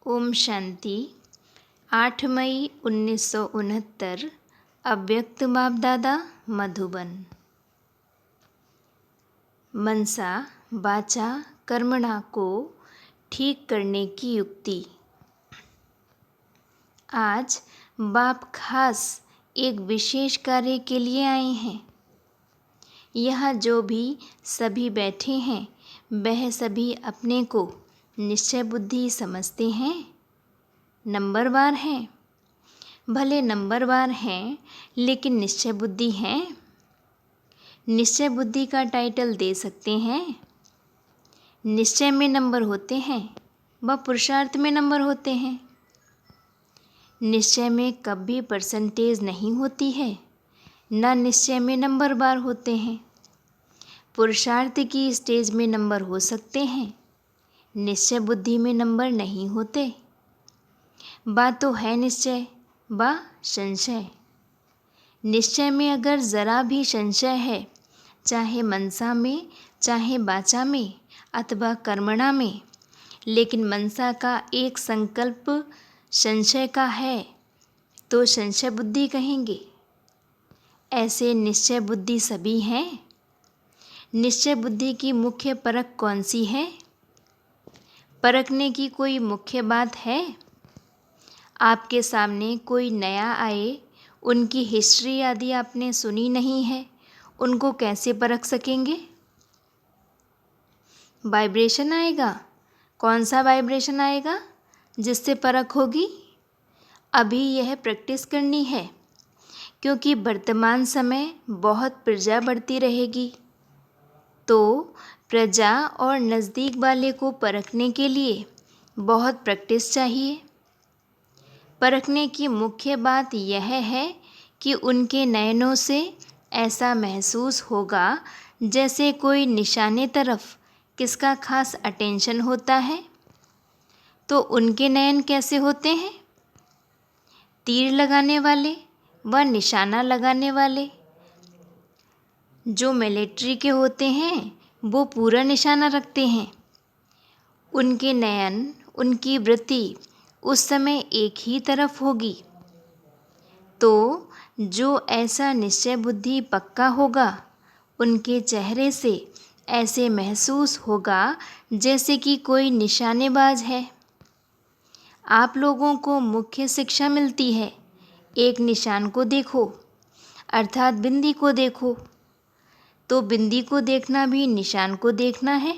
ओम शांति। 8 मई 1969 अव्यक्त बाप दादा मधुबन। मनसा वाचा कर्मणा को ठीक करने की युक्ति। आज बाप खास एक विशेष कार्य के लिए आए हैं। यहाँ जो भी सभी बैठे हैं वह सभी अपने को निश्चय बुद्धि समझते हैं, नंबरवार हैं। भले नंबरवार हैं लेकिन निश्चय बुद्धि हैं। निश्चय बुद्धि का टाइटल दे सकते हैं। निश्चय में नंबर होते हैं व पुरुषार्थ में नंबर होते हैं। निश्चय में कभी परसेंटेज नहीं होती है, ना निश्चय में नंबरवार होते हैं। पुरुषार्थ की स्टेज में नंबर हो सकते हैं, निश्चय बुद्धि में नंबर नहीं होते। बात तो है निश्चय व संशय। निश्चय में अगर ज़रा भी संशय है, चाहे मनसा में, चाहे वाचा में अथवा कर्मणा में, लेकिन मनसा का एक संकल्प संशय का है तो संशय बुद्धि कहेंगे। ऐसे निश्चय बुद्धि सभी हैं। निश्चय बुद्धि की मुख्य परख कौन सी है? परखने की कोई मुख्य बात है? आपके सामने कोई नया आए, उनकी हिस्ट्री आदि आपने सुनी नहीं है, उनको कैसे परख सकेंगे? वाइब्रेशन आएगा। कौन सा वाइब्रेशन आएगा जिससे परख होगी? अभी यह प्रैक्टिस करनी है, क्योंकि वर्तमान समय बहुत प्रजा बढ़ती रहेगी, तो प्रजा और नज़दीक वाले को परखने के लिए बहुत प्रैक्टिस चाहिए। परखने की मुख्य बात यह है कि उनके नयनों से ऐसा महसूस होगा जैसे कोई निशाने तरफ किसका खास अटेंशन होता है। तो उनके नयन कैसे होते हैं? तीर लगाने वाले व निशाना लगाने वाले। जो मिलिट्री के होते हैं वो पूरा निशाना रखते हैं। उनके नयन, उनकी वृत्ति उस समय एक ही तरफ होगी। तो जो ऐसा निश्चय बुद्धि पक्का होगा, उनके चेहरे से ऐसे महसूस होगा जैसे कि कोई निशानेबाज है। आप लोगों को मुख्य शिक्षा मिलती है, एक निशान को देखो, अर्थात बिंदी को देखो। तो बिंदी को देखना भी निशान को देखना है।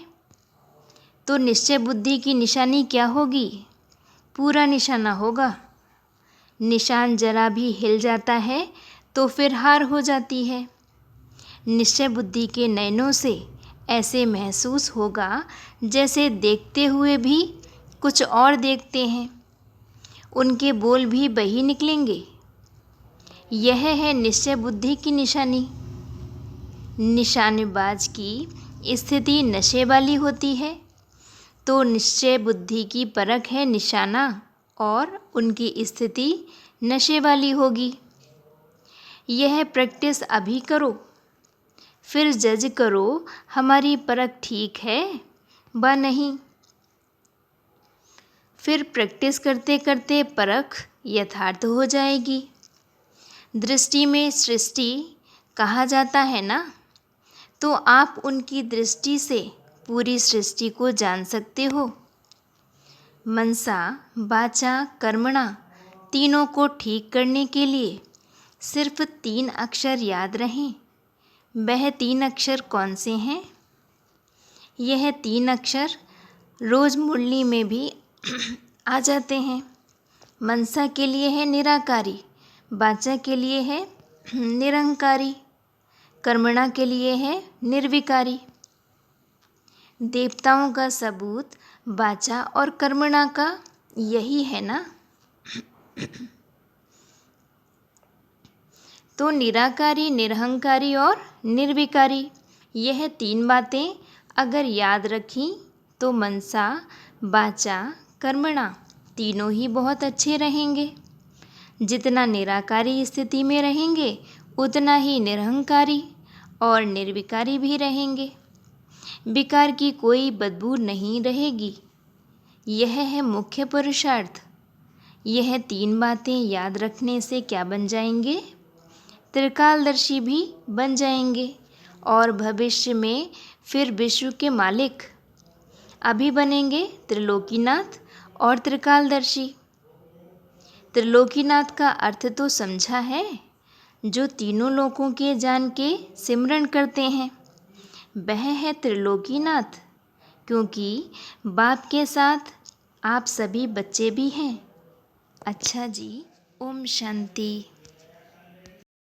तो निश्चय बुद्धि की निशानी क्या होगी? पूरा निशाना होगा। निशान जरा भी हिल जाता है तो फिर हार हो जाती है। निश्चय बुद्धि के नयनों से ऐसे महसूस होगा जैसे देखते हुए भी कुछ और देखते हैं। उनके बोल भी वही निकलेंगे। यह है निश्चय बुद्धि की निशानी। निशानेबाज की स्थिति नशे वाली होती है, तो निश्चय बुद्धि की परख है निशाना और उनकी स्थिति नशे वाली होगी। यह प्रैक्टिस अभी करो, फिर जज करो हमारी परख ठीक है व नहीं। फिर प्रैक्टिस करते करते परख यथार्थ हो जाएगी। दृष्टि में सृष्टि कहा जाता है ना, तो आप उनकी दृष्टि से पूरी सृष्टि को जान सकते हो। मनसा वाचा कर्मणा तीनों को ठीक करने के लिए सिर्फ 3 अक्षर याद रहें। वह 3 अक्षर कौन से हैं? यह 3 अक्षर रोज़ मुरली में भी आ जाते हैं। मनसा के लिए है निराकारी, वाचा के लिए है निरंकारी, कर्मणा के लिए है निर्विकारी। देवताओं का सबूत वाचा और कर्मणा का यही है ना। तो निराकारी, निरहंकारी और निर्विकारी, यह 3 बातें अगर याद रखी तो मनसा वाचा कर्मणा तीनों ही बहुत अच्छे रहेंगे। जितना निराकारी स्थिति में रहेंगे उतना ही निरहंकारी और निर्विकारी भी रहेंगे। विकार की कोई बदबू नहीं रहेगी। यह है मुख्य पुरुषार्थ। यह 3 बातें याद रखने से क्या बन जाएंगे? त्रिकालदर्शी भी बन जाएंगे और भविष्य में फिर विश्व के मालिक। अभी बनेंगे त्रिलोकीनाथ और त्रिकालदर्शी। त्रिलोकीनाथ का अर्थ तो समझा है, जो तीनों लोकों के जान के सिमरन करते हैं, वह है त्रिलोकीनाथ। क्योंकि बाप के साथ आप सभी बच्चे भी हैं। अच्छा जी, ओम शांति।